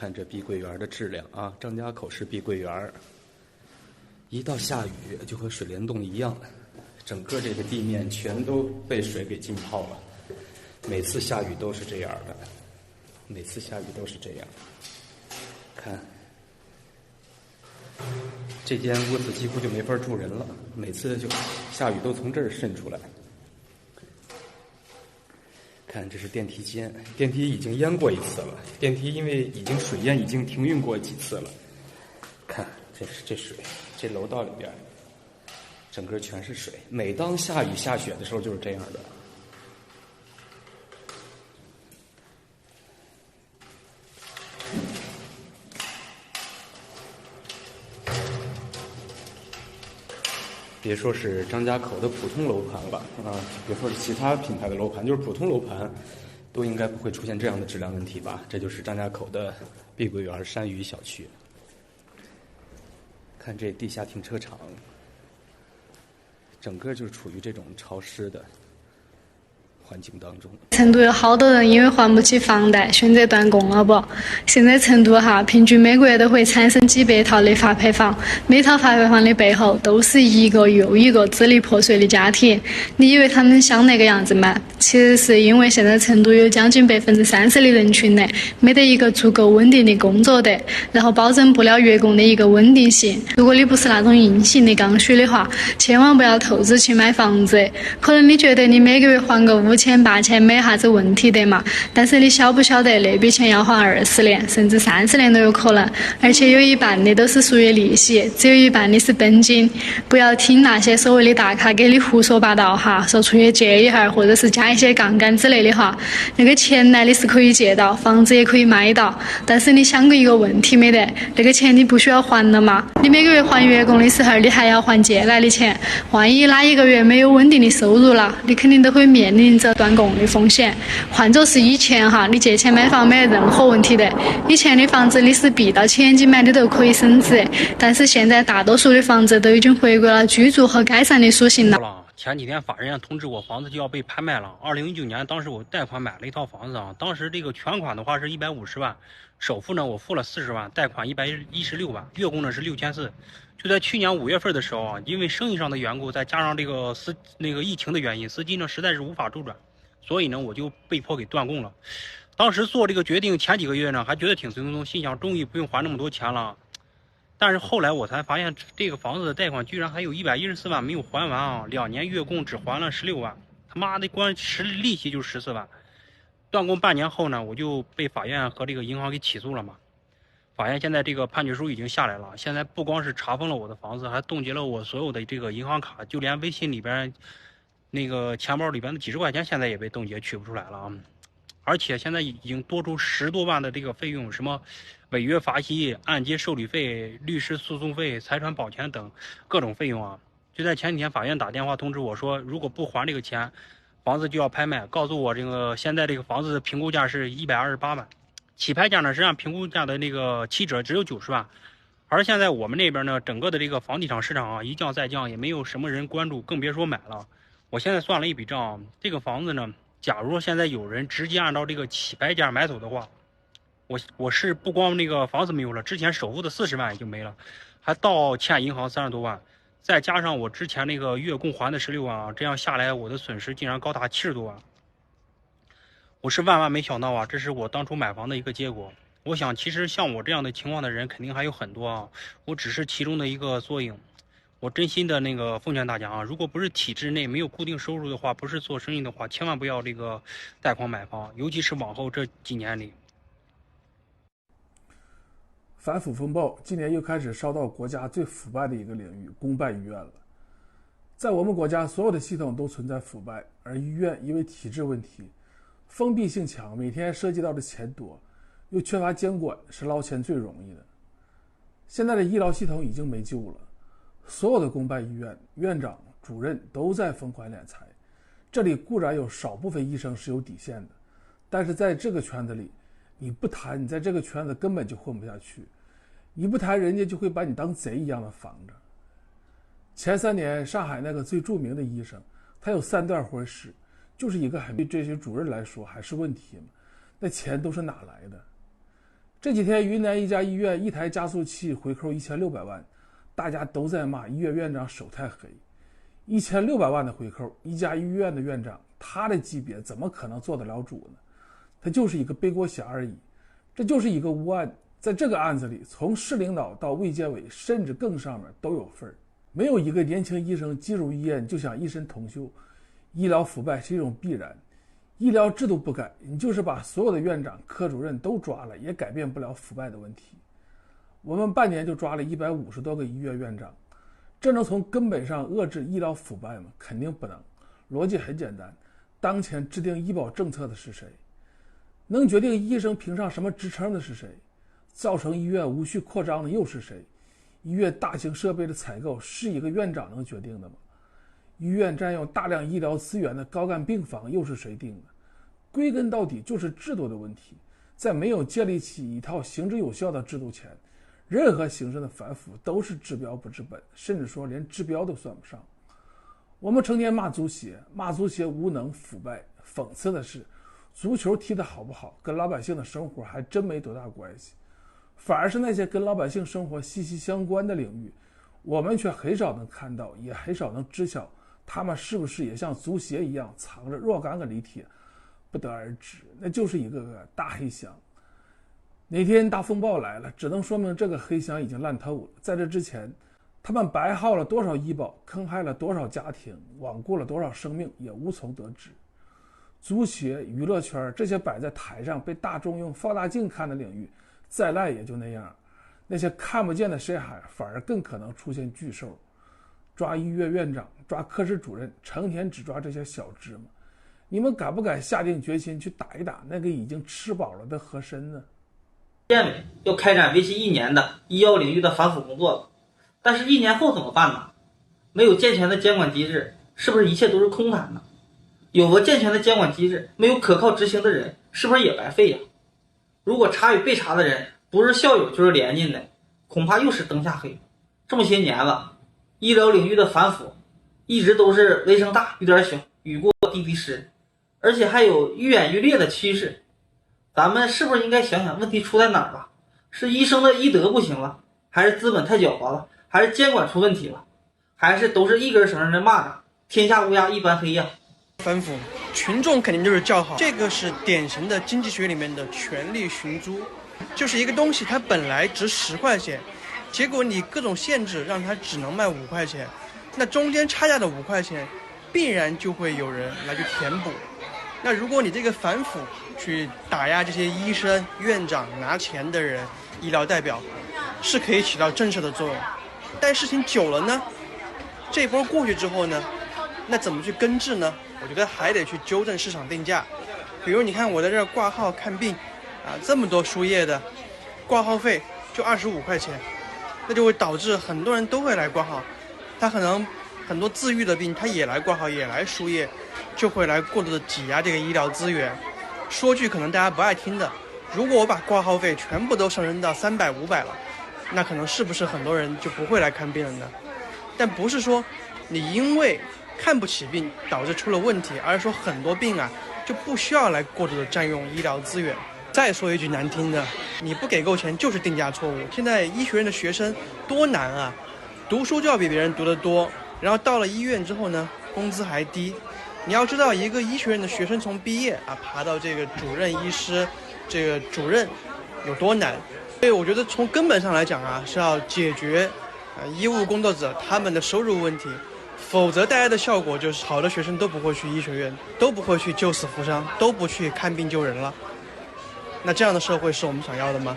看这碧桂园的质量啊，张家口市碧桂园，一到下雨就和水帘洞一样，整个这个地面全都被水给浸泡了。每次下雨都是这样的，每次下雨都是这样。看，这间屋子几乎就没法住人了，每次就下雨都从这儿渗出来。看，这是电梯间，电梯已经淹过一次了。电梯因为已经水淹，已经停运过几次了。看，这水，这楼道里边，整个全是水。每当下雨下雪的时候，就是这样的。别说是张家口的普通楼盘了啊，别说是其他品牌的楼盘，就是普通楼盘，都应该不会出现这样的质量问题吧？这就是张家口的碧桂园山隅小区。看这地下停车场，整个就处于这种潮湿的环境当中。成都有好多人因为还不起房贷，选择断供了不？现在成都平均每个月都会产生几百套的发牌房，每套发牌房的背后都是一个又一个支离破碎的家庭。你以为他们想那个样子吗？其实是因为现在成都有将近30%的人群呢，没得一个足够稳定的工作的，然后保证不了月供的一个稳定性。如果你不是那种硬性的刚需的话，千万不要透支去买房子。可能你觉得你每个月还个5000、8000没啥子问题的嘛，但是你晓不晓得那笔钱要还20年甚至30年都有可能，而且有一半的都是属于利息，只有一半的是本金。不要听那些所谓的大咖给你胡说八道说出去借一下或者是加一些杠杆之类的话，那个钱呢你是可以借到，房子也可以买到，但是你想过一个问题没得？那个钱你不需要还了吗？你每个月还月供的时候，你还要还借来的钱，万一哪一个月没有稳定的收入了，你肯定都会面临着断供的风险。换作是以前你借钱买房没任何问题的，以前的房子你是闭到起眼睛买的都可以升值，但是现在大多数的房子都已经回归了居住和改善的属性了。前几天法院通知我房子就要被拍卖了。2019年当时我贷款买了一套房子当时这个全款的话是150万，首付呢我付了40万，贷款116万，月供呢是6400。就在去年5月份的时候因为生意上的缘故，再加上这个疫情的原因，司机呢实在是无法周转，所以呢我就被迫给断供了。当时做这个决定前几个月呢还觉得挺轻松，心想终于不用还那么多钱了。但是后来我才发现，这个房子的贷款居然还有114万没有还完2年月供只还了16万，他妈的光利息就14万。断供半年后呢，我就被法院和这个银行给起诉了嘛。法院现在这个判决书已经下来了，现在不光是查封了我的房子，还冻结了我所有的这个银行卡，就连微信里边那个钱包里边的几十块钱现在也被冻结，取不出来了而且现在已经多出10多万的这个费用，什么违约罚息、按揭受理费、律师诉讼费、财产保全等各种费用就在前几天，法院打电话通知我说，如果不还这个钱，房子就要拍卖，告诉我这个现在这个房子的评估价是128万，起拍价呢是按评估价的那个7折，只有90万。而现在我们那边呢，整个的这个房地产市场一降再降，也没有什么人关注，更别说买了。我现在算了一笔账，这个房子呢，假如现在有人直接按照这个起拍价买走的话，我是不光那个房子没有了，之前首付的40万也就没了，还倒欠银行30多万，再加上我之前那个月供还的16万这样下来我的损失竟然高达70多万。我是万万没想到这是我当初买房的一个结果。我想其实像我这样的情况的人肯定还有很多我只是其中的一个缩影。我真心的那个奉劝大家如果不是体制内没有固定收入的话，不是做生意的话，千万不要这个贷款买房，尤其是往后这几年里。反腐风暴今年又开始烧到国家最腐败的一个领域——公办医院了。在我们国家，所有的系统都存在腐败，而医院因为体制问题，封闭性强，每天涉及到的钱多，又缺乏监管，是捞钱最容易的。现在的医疗系统已经没救了，所有的公办医院院长、主任都在疯狂敛财。这里固然有少部分医生是有底线的，但是在这个圈子里，你不谈，你在这个圈子根本就混不下去。你不谈，人家就会把你当贼一样的防着。前3年，上海那个最著名的医生，他有3段婚事，就是一个对这些主任来说还是问题嘛？那钱都是哪来的？这几天云南一家医院一台加速器回扣1600万，大家都在骂医院院长手太黑。1600万的回扣，一家医院的院长，他的级别怎么可能做得了主呢？他就是一个背锅侠而已。这就是一个无案，在这个案子里，从市领导到卫健委，甚至更上面都有份儿。没有一个年轻医生进入医院就想一身铜锈，医疗腐败是一种必然。医疗制度不改，你就是把所有的院长、科主任都抓了，也改变不了腐败的问题。我们半年就抓了150多个医院院长，这能从根本上遏制医疗腐败吗？肯定不能。逻辑很简单，当前制定医保政策的是谁？能决定医生评上什么职称的是谁？造成医院无序扩张的又是谁？医院大型设备的采购是一个院长能决定的吗？医院占用大量医疗资源的高干病房又是谁定的？归根到底就是制度的问题。在没有建立起一套行之有效的制度前，任何形式的反腐都是治标不治本，甚至说连治标都算不上。我们成天骂足协无能腐败，讽刺的是足球踢得好不好跟老百姓的生活还真没多大关系，反而是那些跟老百姓生活息息相关的领域，我们却很少能看到，也很少能知晓他们是不是也像足协一样藏着若干个李铁，不得而知，那就是一个个大黑箱。哪天大风暴来了，只能说明这个黑箱已经烂透了。在这之前，他们白耗了多少医保，坑害了多少家庭，罔顾了多少生命，也无从得知。足协、娱乐圈这些摆在台上被大众用放大镜看的领域，再烂也就那样。那些看不见的深海反而更可能出现巨兽。抓医院院长，抓科室主任，成天只抓这些小芝麻。你们敢不敢下定决心去打一打那个已经吃饱了的和珅呢？健委要开展为期1年的医药领域的反腐工作了，但是1年后怎么办呢？没有健全的监管机制，是不是一切都是空谈呢？有个健全的监管机制，没有可靠执行的人，是不是也白费呀？如果查与被查的人不是校友就是连进的，恐怕又是灯下黑。这么些年了，医疗领域的反腐一直都是雷声大雨点小，雨过地地湿，而且还有愈演愈烈的趋势。咱们是不是应该想想问题出在哪儿了？是医生的医德不行了，还是资本太狡猾了，还是监管出问题了，还是都是一根绳上的蚂蚱，天下乌鸦一般黑呀？反腐，群众肯定就是叫好，这个是典型的经济学里面的权力寻租，就是一个东西它本来值10块钱，结果你各种限制让它只能卖5块钱，那中间差价的5块钱，必然就会有人来去填补。那如果你这个反腐去打压这些医生、院长、拿钱的人、医疗代表，是可以起到震慑的作用。但事情久了呢，这一波过去之后呢，那怎么去根治呢？我觉得还得去纠正市场定价。比如你看我在这儿挂号看病啊，这么多输液的，挂号费就25块钱，那就会导致很多人都会来挂号，他可能很多自愈的病他也来挂号也来输液，就会来过度的挤压这个医疗资源。说句可能大家不爱听的，如果我把挂号费全部都上升到300、500了，那可能是不是很多人就不会来看病了呢？但不是说你因为看不起病导致出了问题，而是说很多病啊就不需要来过度的占用医疗资源。再说一句难听的，你不给够钱就是定价错误。现在医学院的学生多难啊，读书就要比别人读得多，然后到了医院之后呢，工资还低。你要知道一个医学院的学生从毕业啊爬到这个主任医师这个主任有多难。所以我觉得从根本上来讲啊，是要解决医务工作者他们的收入问题，否则带来的效果就是好的学生都不会去医学院，都不会去救死扶伤，都不去看病救人了。那这样的社会是我们想要的吗？